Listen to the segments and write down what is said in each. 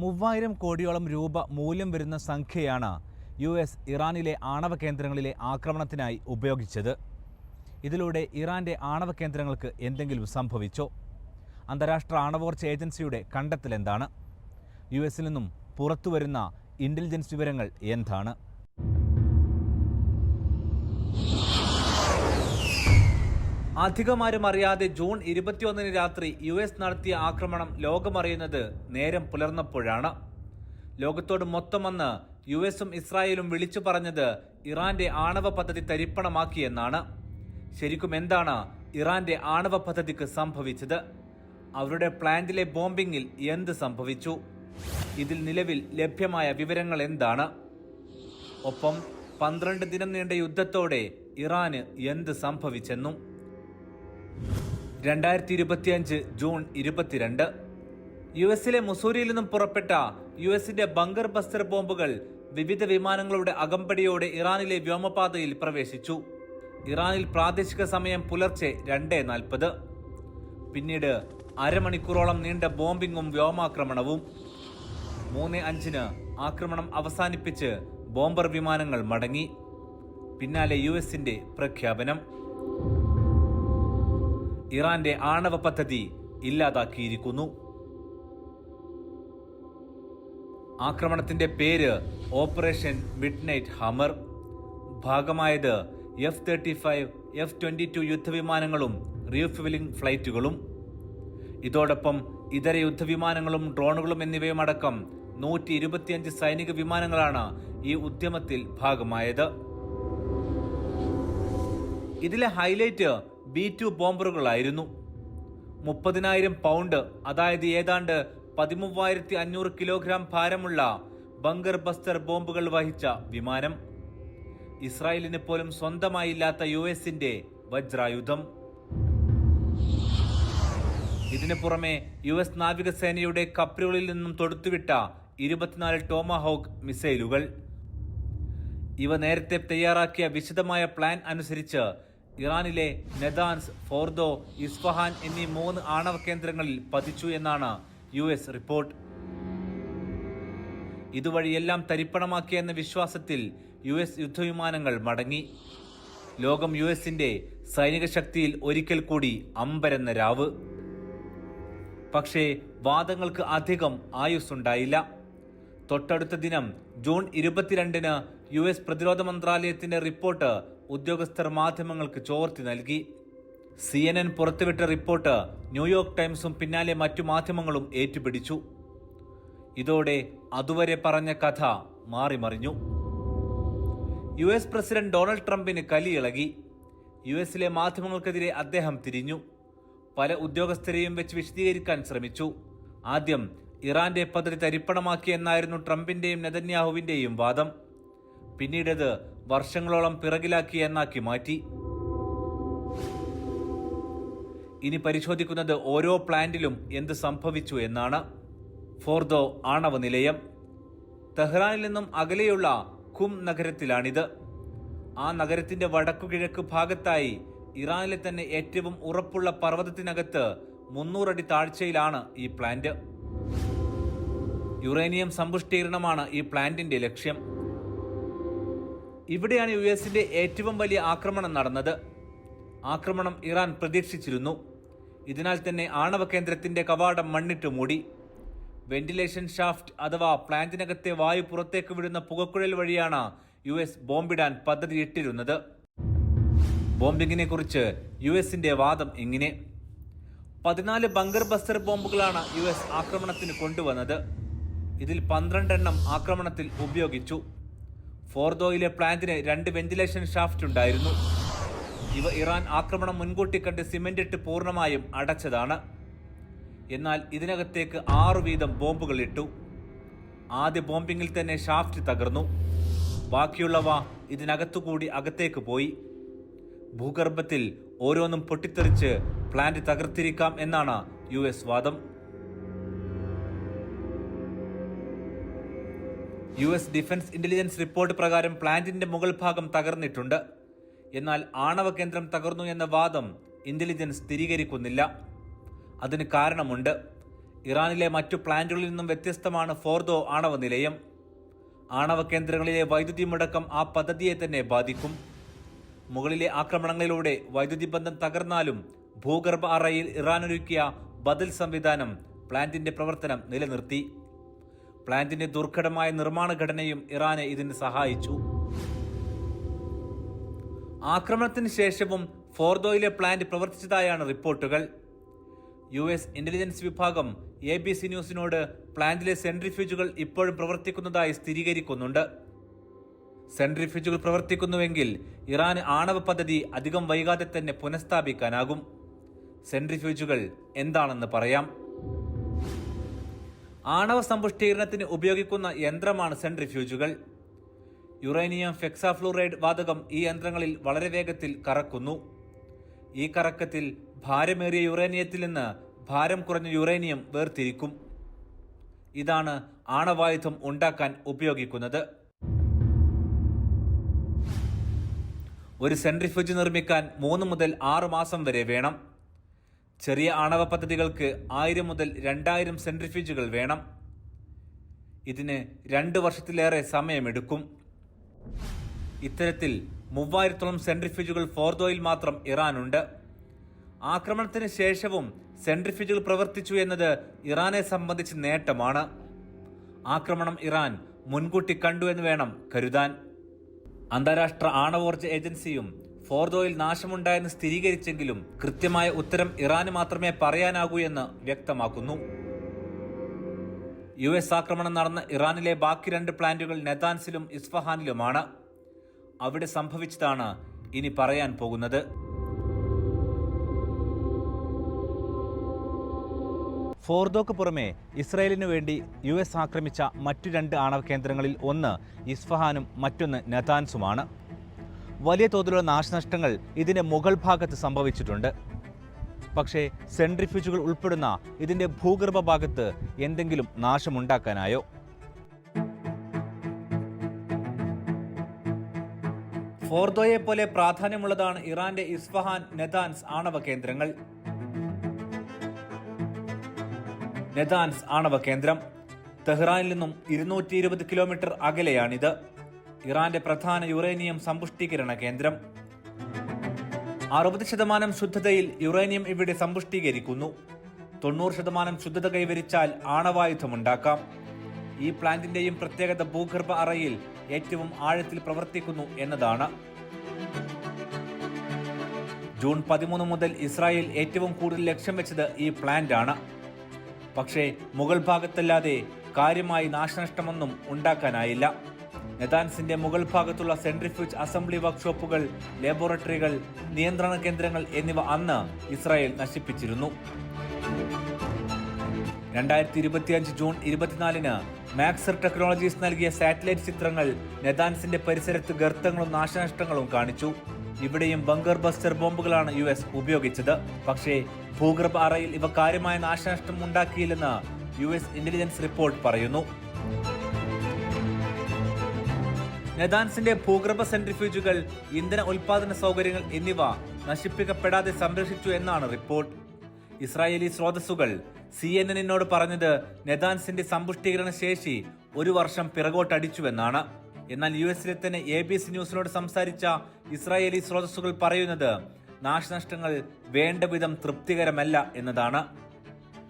3000 കോടിയോളം രൂപ മൂല്യം വരുന്ന സംഖ്യയാണ് US ഇറാനിലെ ആണവ കേന്ദ്രങ്ങളിലെ ആക്രമണത്തിനായി ഉപയോഗിച്ചത്. ഇതിലൂടെ ഇറാന്റെ ആണവ കേന്ദ്രങ്ങൾക്ക് എന്തെങ്കിലും സംഭവിച്ചോ? അന്താരാഷ്ട്ര ആണവോർജ്ജ ഏജൻസിയുടെ കണ്ടെത്തൽ എന്താണ്? US-ൽ നിന്നും പുറത്തുവരുന്ന ഇന്റലിജൻസ് വിവരങ്ങൾ എന്താണ്? അധികമാരും അറിയാതെ ജൂൺ 21 രാത്രി US നടത്തിയ ആക്രമണം ലോകമറിയുന്നത് നേരം പുലർന്നപ്പോഴാണ്. ലോകത്തോട് മൊത്തം അന്ന് US-ഉം ഇസ്രായേലും വിളിച്ചു പറഞ്ഞത് ഇറാന്റെ ആണവ പദ്ധതി തരിപ്പണമാക്കിയെന്നാണ്. ശരിക്കും എന്താണ് ഇറാന്റെ ആണവ പദ്ധതിക്ക് സംഭവിച്ചത്? അവരുടെ പ്ലാന്റിലെ ബോംബിങ്ങിൽ എന്ത് സംഭവിച്ചു? ഇതിൽ നിലവിൽ ലഭ്യമായ വിവരങ്ങൾ എന്താണ്? ഒപ്പം 12 ദിനം നീണ്ട യുദ്ധത്തോടെ ഇറാന് എന്ത് സംഭവിച്ചെന്നും. 2025 ജൂൺ 22 US-ലെ മുസൂരിയിൽ നിന്നും പുറപ്പെട്ട US-ന്റെ ബങ്കർ ബസ്റ്റർ ബോംബുകൾ വിവിധ വിമാനങ്ങളുടെ അകമ്പടിയോടെ ഇറാനിലെ വ്യോമപാതയിൽ പ്രവേശിച്ചു. ഇറാനിൽ പ്രാദേശിക സമയം പുലർച്ചെ 2:40. പിന്നീട് അരമണിക്കൂറോളം നീണ്ട ബോംബിങ്ങും വ്യോമാക്രമണവും. 3:05 ആക്രമണം അവസാനിപ്പിച്ച് ബോംബർ വിമാനങ്ങൾ മടങ്ങി. പിന്നാലെ US-ന്റെ പ്രഖ്യാപനം. ഇറാന്റെ ആണവ പദ്ധതി ഇല്ലാതാക്കിയിരിക്കുന്നു. ആക്രമണത്തിന്റെ പേര് ഓപ്പറേഷൻ മിഡ്നൈറ്റ് ഹാമർ. ഭാഗമായത് F-35, F-22 യുദ്ധവിമാനങ്ങളും റീഫ്യുവലിംഗ് ഫ്ലൈറ്റുകളും. ഇതോടൊപ്പം ഇതര യുദ്ധവിമാനങ്ങളും ഡ്രോണുകളും എന്നിവയുമടക്കം 125 സൈനിക വിമാനങ്ങളാണ് ഈ ഉദ്യമത്തിൽ ഭാഗമായത്. ഇതിലെ ഹൈലൈറ്റ് B-2 ബോംബറുകളായിരുന്നു. 30,000 പൗണ്ട്, അതായത് ഏതാണ്ട് 13,500 കിലോഗ്രാം ഭാരമുള്ള ബങ്കർ ബസ്റ്റർ ബോംബുകൾ വഹിച്ച വിമാനം. ഇസ്രായേലിന് പോലും സ്വന്തമായില്ലാത്ത US-ന്റെ വജ്രായുധം. ഇതിനു പുറമെ US നാവികസേനയുടെ കപ്പലുകളിൽ നിന്നും തൊടുത്തുവിട്ട 24 ടോമാഹോക്ക് മിസൈലുകൾ. ഇവ നേരത്തെ തയ്യാറാക്കിയ വിശദമായ പ്ലാൻ അനുസരിച്ച് ഇറാനിലെ നെതാൻസ്, ഫോർദോ, ഇസ്ഫഹാൻ എന്നീ 3 ആണവ കേന്ദ്രങ്ങളിൽ പതിച്ചു എന്നാണ് US റിപ്പോർട്ട്. ഇതുവഴിയെല്ലാം തരിപ്പണമാക്കിയെന്ന വിശ്വാസത്തിൽ US യുദ്ധവിമാനങ്ങൾ മടങ്ങി. ലോകം US-ന്റെ സൈനിക ശക്തിയിൽ ഒരിക്കൽ കൂടി അമ്പരന്ന രാവ്. പക്ഷേ വാദങ്ങൾക്ക് അധികം ആയുസ്സുണ്ടായില്ല. തൊട്ടടുത്ത ദിനം ജൂൺ 22 US പ്രതിരോധ മന്ത്രാലയത്തിന്റെ റിപ്പോർട്ട് ഉദ്യോഗസ്ഥർ മാധ്യമങ്ങൾക്ക് ചോർത്തി നൽകി. CNN പുറത്തുവിട്ട റിപ്പോർട്ട് ന്യൂയോർക്ക് ടൈംസും പിന്നാലെ മറ്റു മാധ്യമങ്ങളും ഏറ്റുപിടിച്ചു. ഇതോടെ അതുവരെ പറഞ്ഞ കഥ മാറിമറിഞ്ഞു. US പ്രസിഡന്റ് ഡൊണാൾഡ് ട്രംപിന് കലിയിളകി. US-ലെ മാധ്യമങ്ങൾക്കെതിരെ അദ്ദേഹം തിരിഞ്ഞു. പല ഉദ്യോഗസ്ഥരെയും വെച്ച് വിശദീകരിക്കാൻ ശ്രമിച്ചു. ആദ്യം ഇറാന്റെ പദ്ധതി തരിപ്പണമാക്കിയെന്നായിരുന്നു ട്രംപിന്റെയും നെതന്യാഹുവിന്റെയും വാദം. പിന്നീടത് വർഷങ്ങളോളം പിറകിലാക്കി എന്നാക്കി മാറ്റി. ഇനി പരിശോധിക്കുന്നത് ഓരോ പ്ലാന്റിലും എന്ത് സംഭവിച്ചു എന്നാണ്. ഫോർദോ ആണവ നിലയം തെഹ്റാനിൽ നിന്നും അകലെയുള്ള ഖും നഗരത്തിലാണിത്. ആ നഗരത്തിന്റെ വടക്കുകിഴക്ക് ഭാഗത്തായി ഇറാനിലെ തന്നെ ഏറ്റവും ഉറപ്പുള്ള പർവ്വതത്തിനകത്ത് 300 അടി താഴ്ചയിലാണ് ഈ പ്ലാന്റ്. യുറേനിയം സമ്പുഷ്ടീകരണമാണ് ഈ പ്ലാന്റിന്റെ ലക്ഷ്യം. ഇവിടെയാണ് US-ന്റെ ഏറ്റവും വലിയ ആക്രമണം നടന്നത്. ആക്രമണം ഇറാൻ പ്രതീക്ഷിച്ചിരുന്നു. ഇതിനാൽ തന്നെ ആണവ കേന്ദ്രത്തിന്റെ കവാടം മണ്ണിട്ട് മൂടി. വെന്റിലേഷൻ ഷാഫ്റ്റ് അഥവാ പ്ലാന്റിനകത്തെ വായു പുറത്തേക്ക് വിടുന്ന പുകക്കുഴൽ വഴിയാണ് US ബോംബിടാൻ പദ്ധതിയിട്ടിരുന്നത്. ബോംബിങ്ങിനെ കുറിച്ച് US-ന്റെ വാദം ഇങ്ങനെ: 14 ബങ്കർ ബസ്റ്റർ ബോംബുകളാണ് US ആക്രമണത്തിന് കൊണ്ടുവന്നത്. ഇതിൽ 12 എണ്ണം ആക്രമണത്തിൽ ഉപയോഗിച്ചു. ഫോർദോയിലെ പ്ലാന്റിന് 2 വെന്റിലേഷൻ ഷാഫ്റ്റ് ഉണ്ടായിരുന്നു. ഇവ ഇറാൻ ആക്രമണം മുൻകൂട്ടി കണ്ട് സിമന്റ് ഇട്ട് പൂർണ്ണമായും അടച്ചതാണ്. എന്നാൽ ഇതിനകത്തേക്ക് 6 വീതം ബോംബുകൾ ഇട്ടു. ആദ്യ ബോംബിങ്ങിൽ തന്നെ ഷാഫ്റ്റ് തകർന്നു. ബാക്കിയുള്ളവ ഇതിനകത്തുകൂടി അകത്തേക്ക് പോയി. ഭൂഗർഭത്തിൽ ഓരോന്നും പൊട്ടിത്തെറിച്ച് പ്ലാന്റ് തകർത്തിരിക്കാം എന്നാണ് US വാദം. US ഡിഫൻസ് ഇന്റലിജൻസ് റിപ്പോർട്ട് പ്രകാരം പ്ലാന്റിന്റെ മുകൾ ഭാഗം തകർന്നിട്ടുണ്ട്. എന്നാൽ ആണവ കേന്ദ്രം തകർന്നു എന്ന വാദം ഇന്റലിജൻസ് സ്ഥിരീകരിക്കുന്നില്ല. അതിന് കാരണമുണ്ട്. ഇറാനിലെ മറ്റു പ്ലാന്റുകളിൽ നിന്നും വ്യത്യസ്തമാണ് ഫോർദോ ആണവ നിലയം. ആണവ കേന്ദ്രങ്ങളിലെ വൈദ്യുതി മുടക്കം ആ പദ്ധതിയെ തന്നെ ബാധിക്കും. മുകളിലെ ആക്രമണങ്ങളിലൂടെ വൈദ്യുതി ബന്ധം തകർന്നാലും ഭൂഗർഭ അറയിൽ ഇറാനൊരുക്കിയ ബദൽ സംവിധാനം പ്ലാന്റിന്റെ പ്രവർത്തനം നിലനിർത്തി. പ്ലാന്റിന്റെ ദുർഘടമായ നിർമ്മാണ ഘടനയും ഇറാനെ ഇതിന് സഹായിച്ചു. ആക്രമണത്തിന് ശേഷവും ഫോർദോയിലെ പ്ലാന്റ് പ്രവർത്തിച്ചതായാണ് റിപ്പോർട്ടുകൾ. US ഇന്റലിജൻസ് വിഭാഗം ABC ന്യൂസിനോട് പ്ലാന്റിലെ സെൻട്രിഫ്യൂജുകൾ ഇപ്പോഴും പ്രവർത്തിക്കുന്നതായി സ്ഥിരീകരിക്കുന്നുണ്ട്. സെൻട്രിഫ്യൂജുകൾ പ്രവർത്തിക്കുന്നുവെങ്കിൽ ഇറാന് ആണവ പദ്ധതി അധികം വൈകാതെ തന്നെ പുനഃസ്ഥാപിക്കാനാകും. സെൻട്രിഫ്യൂജുകൾ എന്താണെന്ന് പറയാം. ആണവ സമ്പുഷ്ടീകരണത്തിന് ഉപയോഗിക്കുന്ന യന്ത്രമാണ് സെൻട്രിഫ്യൂജുകൾ. യുറേനിയം ഹെക്സാഫ്ലൂറൈഡ് വാതകം ഈ യന്ത്രങ്ങളിൽ വളരെ വേഗത്തിൽ കറക്കുന്നു. ഈ കറക്കത്തിൽ ഭാരമേറിയ യുറേനിയത്തിൽ നിന്ന് ഭാരം കുറഞ്ഞ യുറേനിയം വേർതിരിക്കും. ഇതാണ് ആണവായുധം ഉണ്ടാക്കാൻ ഉപയോഗിക്കുന്നത്. ഒരു സെൻട്രിഫ്യൂജ് നിർമ്മിക്കാൻ 3 മുതൽ 6 മാസം വരെ വേണം. ചെറിയ ആണവ പദ്ധതികൾക്ക് 1000 മുതൽ 2000 സെൻട്രിഫ്യൂജുകൾ വേണം. ഇതിന് 2 വർഷത്തിലേറെ സമയമെടുക്കും. ഇത്തരത്തിൽ 3000-ഓളം സെൻട്രിഫ്യൂജുകൾ ഫോർദോയിൽ മാത്രം ഇറാനുണ്ട്. ആക്രമണത്തിന് ശേഷവും സെൻട്രിഫ്യൂജുകൾ പ്രവർത്തിച്ചു എന്നത് ഇറാനെ സംബന്ധിച്ച് നേട്ടമാണ്. ആക്രമണം ഇറാൻ മുൻകൂട്ടി കണ്ടു എന്ന് വേണം കരുതാൻ. അന്താരാഷ്ട്ര ആണവോർജ്ജ ഏജൻസിയും ഫോർദോയിൽ നാശമുണ്ടായെന്ന് സ്ഥിരീകരിച്ചെങ്കിലും കൃത്യമായ ഉത്തരം ഇറാന് മാത്രമേ പറയാനാകൂ എന്ന് വ്യക്തമാക്കുന്നു. US ആക്രമണം നടന്ന ഇറാനിലെ ബാക്കി 2 പ്ലാന്റുകൾ നെതാൻസിലും ഇസ്ഫഹാനിലുമാണ്. അവിടെ സംഭവിച്ചതാണ് ഇനി പറയാൻ പോകുന്നത്. ഫോർദോക്ക് പുറമെ ഇസ്രായേലിനു വേണ്ടി US ആക്രമിച്ച മറ്റു 2 ആണവ കേന്ദ്രങ്ങളിൽ ഒന്ന് ഇസ്ഫഹാനും മറ്റൊന്ന് നെതാൻസുമാണ്. വലിയ തോതിലുള്ള നാശനഷ്ടങ്ങൾ ഇതിന്റെ മുകൾ ഭാഗത്ത് സംഭവിച്ചിട്ടുണ്ട്. പക്ഷേ സെൻട്രിഫ്യൂജുകൾ ഉൾപ്പെടുന്ന ഇതിന്റെ ഭൂഗർഭ ഭാഗത്ത് എന്തെങ്കിലും നാശമുണ്ടാക്കാനായോ? ഫോർദോയെ പോലെ പ്രാധാന്യമുള്ളതാണ് ഇറാന്റെ ഇസ്ഫഹാൻ, നെതാൻസ് ആണവ കേന്ദ്രങ്ങൾ. നെതാൻസ് ആണവ കേന്ദ്രം തെഹ്റാനിൽ നിന്നും 220 കിലോമീറ്റർ അകലെയാണിത്. ഇറാന്റെ പ്രധാന യുറേനിയം സമ്പുഷ്ടീകരണ കേന്ദ്രം. 60% ശുദ്ധതയിൽ യുറേനിയം ഇവിടെ സമ്പുഷ്ടീകരിക്കുന്നു. 90% ശുദ്ധത കൈവരിച്ചാൽ ആണവായുധമുണ്ടാക്കാം. ഈ പ്ലാന്റിന്റെയും പ്രത്യേകത ഭൂഗർഭ അറയിൽ ഏറ്റവും ആഴത്തിൽ പ്രവർത്തിക്കുന്നു എന്നതാണ്. ജൂൺ 13 മുതൽ ഇസ്രായേൽ ഏറ്റവും കൂടുതൽ ലക്ഷ്യം വെച്ചത് ഈ പ്ലാന്റ് ആണ്. പക്ഷേ മുകൾ ഭാഗത്തല്ലാതെ കാര്യമായി നാശനഷ്ടമൊന്നും ഉണ്ടാക്കാനായില്ല. നെതാൻസിന്റെ മുകൾ ഭാഗത്തുള്ള സെൻട്രിഫ്യൂജ് അസംബ്ലി വർക്ക്ഷോപ്പുകൾ, ലബോറട്ടറികൾ, നിയന്ത്രണ കേന്ദ്രങ്ങൾ എന്നിവ അന്ന് ഇസ്രായേൽ നശിപ്പിച്ചിരുന്നു. 2025 ജൂൺ 24-ന് മാക്സർ ടെക്നോളജീസ് നൽകിയ സാറ്റലൈറ്റ് ചിത്രങ്ങൾ നെതാൻസിന്റെ പരിസരത്ത് ഗർത്തങ്ങളും നാശനഷ്ടങ്ങളും കാണിച്ചു. ഇവിടെയും ബങ്കർ ബസ്റ്റർ ബോംബുകളാണ് US ഉപയോഗിച്ചത്. പക്ഷേ ഭൂഗർഭ അറയിൽ ഇവ കാര്യമായ നാശനഷ്ടം ഉണ്ടാക്കിയില്ലെന്ന് US ഇന്റലിജൻസ് റിപ്പോർട്ട് പറയുന്നു. നെതാൻസിന്റെ ഭൂഗർഭ സെൻട്രിഫ്യൂജുകൾ, ഇന്ധന ഉൽപാദന സൗകര്യങ്ങൾ എന്നിവ നശിപ്പിക്കപ്പെടാതെ സംരക്ഷിച്ചു എന്നാണ് റിപ്പോർട്ട്. ഇസ്രായേലി സ്രോതസ്സുകൾ CNN-നോട് പറഞ്ഞത് നെതാൻസിന്റെ സമ്പുഷ്ടീകരണ ശേഷി 1 വർഷം പിറകോട്ടടിച്ചുവെന്നാണ്. എന്നാൽ US-ലെ തന്നെ ABC ന്യൂസിനോട് സംസാരിച്ച ഇസ്രായേലി സ്രോതസ്സുകൾ പറയുന്നത് നാശനഷ്ടങ്ങൾ വേണ്ട വിധം തൃപ്തികരമല്ല എന്നതാണ്.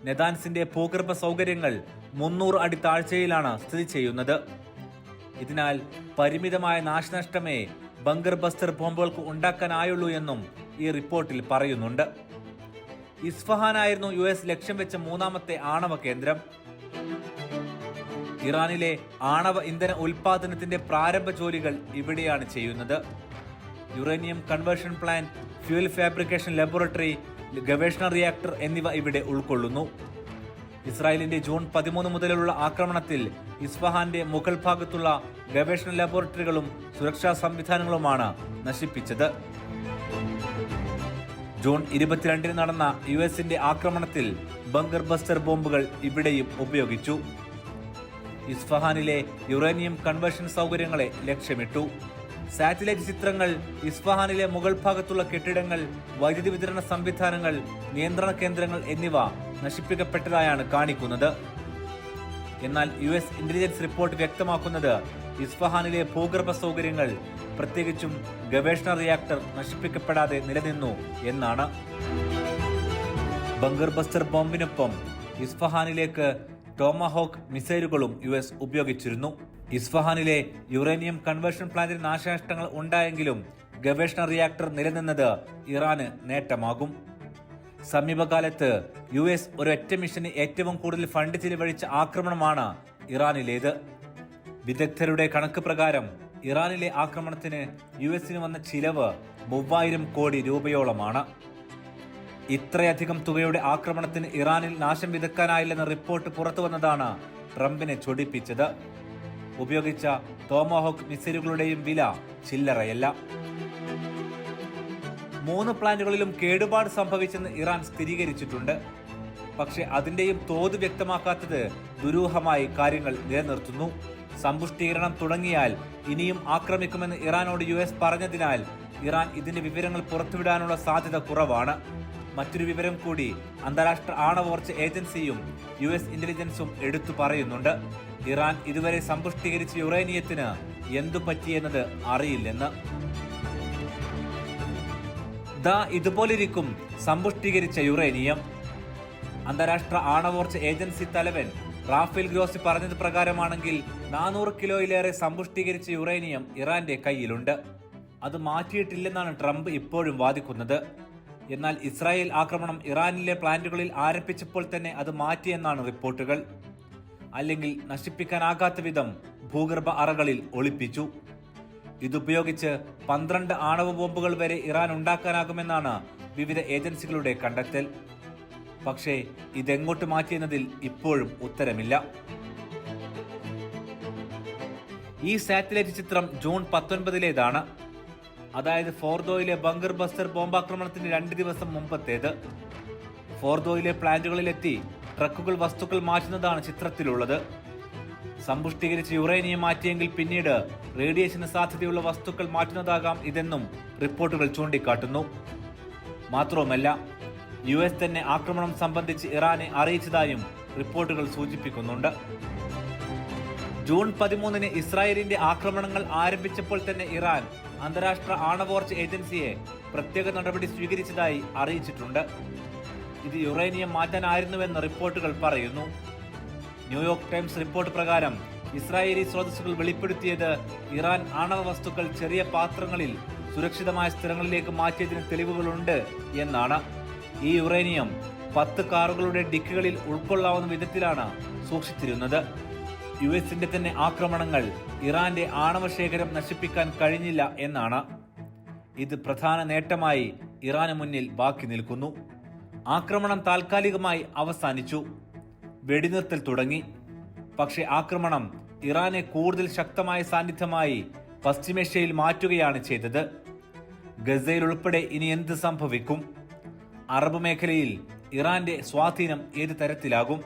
നെതാൻസിന്റെ ഭൂഗർഭ സൗകര്യങ്ങൾ 300 അടി താഴ്ചയിലാണ് സ്ഥിതി ചെയ്യുന്നത്. ഇതിനാൽ പരിമിതമായ നാശനഷ്ടമേ ബങ്കർ ബസ്റ്റർ ബോംബുകൾക്ക് ഉണ്ടാക്കാനായുള്ളൂ എന്നും ഈ റിപ്പോർട്ടിൽ പറയുന്നുണ്ട്. ഇസ്ഫഹാനായിരുന്നു US ലക്ഷ്യം വെച്ച 3ാമത്തെ ആണവ കേന്ദ്രം. ഇറാനിലെ ആണവ ഇന്ധന ഉൽപാദനത്തിന്റെ പ്രാരംഭ ജോലികൾ ഇവിടെയാണ് ചെയ്യുന്നത്. Uranium conversion plant, fuel fabrication laboratory, ഗവേഷണ റിയാക്ടർ എന്നിവ ഇവിടെ ഉൾക്കൊള്ളുന്നു. ഇസ്രായേലിന്റെ ജൂൺ 13 മുതലുള്ള ആക്രമണത്തിൽ ഇസ്ഫഹാന്റെ മുകൾ ഭാഗത്തുള്ള ഗവേഷണ ലബോറട്ടറികളും സുരക്ഷാ സംവിധാനങ്ങളുമാണ് നശിപ്പിച്ചത്. ജൂൺ 22-ന് നടന്ന US-ന്റെ ആക്രമണത്തിൽ ബങ്കർ ബസ്റ്റർ ബോംബുകൾ ഇവിടെയും ഉപയോഗിച്ചു. ഇസ്ഫഹാനിലെ യുറേനിയം കൺവേർഷൻ സൗകര്യങ്ങളെ ലക്ഷ്യമിട്ടു. സാറ്റലൈറ്റ് ചിത്രങ്ങൾ ഇസ്ഫഹാനിലെ മുകൾ ഭാഗത്തുള്ള കെട്ടിടങ്ങൾ, വൈദ്യുതി വിതരണ സംവിധാനങ്ങൾ, നിയന്ത്രണ കേന്ദ്രങ്ങൾ എന്നിവ നശിപ്പിക്കപ്പെട്ടതായാണ് കാണിക്കുന്നത്. എന്നാൽ US ഇന്റലിജൻസ് റിപ്പോർട്ട് വ്യക്തമാക്കുന്നത് ഇസ്ഫഹാനിലെ ഭൂഗർഭ സൗകര്യങ്ങൾ, പ്രത്യേകിച്ചും ഗവേഷണ റിയാക്ടർ നശിപ്പിക്കപ്പെടാതെ നിലനിന്നു എന്നാണ്. ബങ്കർ ബസ്റ്റർ ബോംബിനൊപ്പം ഇസ്ഫഹാനിലേക്ക് ടോമഹോക്ക് മിസൈലുകളും US ഉപയോഗിച്ചിരുന്നു. ഇസ്ഫഹാനിലെ യുറേനിയം കൺവേർഷൻ പ്ലാന്റിൽ നാശനഷ്ടങ്ങൾ ഉണ്ടായെങ്കിലും ഗവേഷണ റിയാക്ടർ നിലനിന്നത് ഇറാന് നേട്ടമാകും. സമീപകാലത്ത് US ഒരൊറ്റ മിഷന് ഏറ്റവും കൂടുതൽ ഫണ്ട് ചിലവഴിച്ച ആക്രമണമാണ് ഇറാനിലേത്. വിദഗ്ധരുടെ കണക്ക് പ്രകാരം ഇറാനിലെ ആക്രമണത്തിന് US വന്ന ചിലവ് 3000 കോടി രൂപയോളമാണ്. ഇത്രയധികം തുകയുടെ ആക്രമണത്തിന് ഇറാനിൽ നാശം വിതക്കാനായില്ലെന്ന റിപ്പോർട്ട് പുറത്തുവന്നതാണ് ട്രംപിനെ ചൊടിപ്പിച്ചത്. ഉപയോഗിച്ച ടോമഹോക്ക് മിസൈലുകളുടെയും വില ചില്ലറയല്ല. 3 പ്ലാന്റുകളിലും കേടുപാട് സംഭവിച്ചെന്ന് ഇറാൻ സ്ഥിരീകരിച്ചിട്ടുണ്ട്. പക്ഷേ അതിന്റെയും തോത് വ്യക്തമാക്കാത്തത് ദുരൂഹമായി കാര്യങ്ങൾ നിലനിർത്തുന്നു. സമ്പുഷ്ടീകരണം തുടങ്ങിയാൽ ഇനിയും ആക്രമിക്കുമെന്ന് ഇറാനോട് US പറഞ്ഞതിനാൽ ഇറാൻ ഇതിന്റെ വിവരങ്ങൾ പുറത്തുവിടാനുള്ള സാധ്യത കുറവാണ്. മറ്റൊരു വിവരം കൂടി അന്താരാഷ്ട്ര ആണവോർജ്ജ ഏജൻസിയും US ഇന്റലിജൻസും എടുത്തു പറയുന്നുണ്ട്. ഇറാൻ ഇതുവരെ സമ്പുഷ്ടീകരിച്ച യുറേനിയത്തിന് എന്തു പറ്റിയെന്നത് അറിയില്ലെന്ന്. ഇതുപോലിരിക്കും സമ്പുഷ്ടീകരിച്ച യുറേനിയം. അന്താരാഷ്ട്ര ആണവോർജ്ജ ഏജൻസി തലവൻ റാഫേൽ ഗ്രോസി പറഞ്ഞത് പ്രകാരമാണെങ്കിൽ 400 കിലോയിലേറെ സമ്പുഷ്ടീകരിച്ച യുറേനിയം ഇറാന്റെ കയ്യിലുണ്ട്. അത് മാറ്റിയിട്ടില്ലെന്നാണ് ട്രംപ് ഇപ്പോഴും വാദിക്കുന്നത്. എന്നാൽ ഇസ്രായേൽ ആക്രമണം ഇറാനിലെ പ്ലാന്റുകളിൽ ആരംഭിച്ചപ്പോൾ തന്നെ അത് മാറ്റിയെന്നാണ് റിപ്പോർട്ടുകൾ. അല്ലെങ്കിൽ നശിപ്പിക്കാനാകാത്ത വിധം ഭൂഗർഭ അറകളിൽ ഒളിപ്പിച്ചു. ഇതുപയോഗിച്ച് 12 ആണവ ബോംബുകൾ വരെ ഇറാൻ ഉണ്ടാക്കാനാകുമെന്നാണ് വിവിധ ഏജൻസികളുടെ കണ്ടെത്തൽ. പക്ഷേ ഇതെങ്ങോട്ട് മാറ്റിയെന്നതിൽ ഇപ്പോഴും ഉത്തരമില്ല. ഈ സാറ്റലൈറ്റ് ചിത്രം ജൂൺ 19 അതായത് ഫോർദോയിലെ ബങ്കർ ബസ്റ്റർ ബോംബാക്രമണത്തിന് 2 ദിവസം മുമ്പത്തേത്. ഫോർദോയിലെ പ്ലാന്റുകളിലെത്തി ട്രക്കുകൾ വസ്തുക്കൾ മാറ്റുന്നതാണ് ചിത്രത്തിലുള്ളത്. സമ്പുഷ്ടീകരിച്ച യുറേനിയം മാറ്റിയെങ്കിൽ പിന്നീട് റേഡിയേഷന് സാധ്യതയുള്ള വസ്തുക്കൾ മാറ്റുന്നതാകാം ഇതെന്നും റിപ്പോർട്ടുകൾ ചൂണ്ടിക്കാട്ടുന്നു. മാത്രവുമല്ല US തന്നെ ആക്രമണം സംബന്ധിച്ച് ഇറാനെ അറിയിച്ചതായും റിപ്പോർട്ടുകൾ സൂചിപ്പിക്കുന്നുണ്ട്. ജൂൺ 13 ഇസ്രായേലിന്റെ ആക്രമണങ്ങൾ ആരംഭിച്ചപ്പോൾ തന്നെ ഇറാൻ അന്താരാഷ്ട്ര ആണവോർജ്ജ ഏജൻസിയെ പ്രത്യേക നടപടി സ്വീകരിച്ചതായി അറിയിച്ചിട്ടുണ്ട്. ഇത് യുറേനിയം മാറ്റാനായിരുന്നുവെന്ന് റിപ്പോർട്ടുകൾ പറയുന്നു. ന്യൂയോർക്ക് ടൈംസ് റിപ്പോർട്ട് പ്രകാരം ഇസ്രായേലി സ്രോതസ്സുകൾ വെളിപ്പെടുത്തിയത് ഇറാൻ ആണവ വസ്തുക്കൾ ചെറിയ പാത്രങ്ങളിൽ സുരക്ഷിതമായ സ്ഥലങ്ങളിലേക്ക് മാറ്റിയതിന് തെളിവുകളുണ്ട് എന്നാണ്. ഈ യുറേനിയം 10 കാറുകളുടെ ഡിക്കികളിൽ ഉൾക്കൊള്ളാവുന്ന വിധത്തിലാണ് സൂക്ഷിച്ചിരുന്നത്. US തന്നെ ആക്രമണങ്ങൾ ഇറാന്റെ ആണവ ശേഖരം നശിപ്പിക്കാൻ കഴിഞ്ഞില്ല എന്നാണ്. ഇത് പ്രധാന നേട്ടമായി ഇറാന് മുന്നിൽ ബാക്കി നിൽക്കുന്നു. ആക്രമണം താൽക്കാലികമായി അവസാനിച്ചു, വെടിനിർത്തൽ തുടങ്ങി. പക്ഷേ ആക്രമണം ഇറാനെ കൂടുതൽ ശക്തമായ സാന്നിധ്യമായി പശ്ചിമേഷ്യയിൽ മാറ്റുകയാണ് ചെയ്തത്. ഗസയിൽ ഉൾപ്പെടെ ഇനി എന്ത് സംഭവിക്കും? അറബ് മേഖലയിൽ ഇറാന്റെ സ്വാധീനം ഏത് തരത്തിലാകും?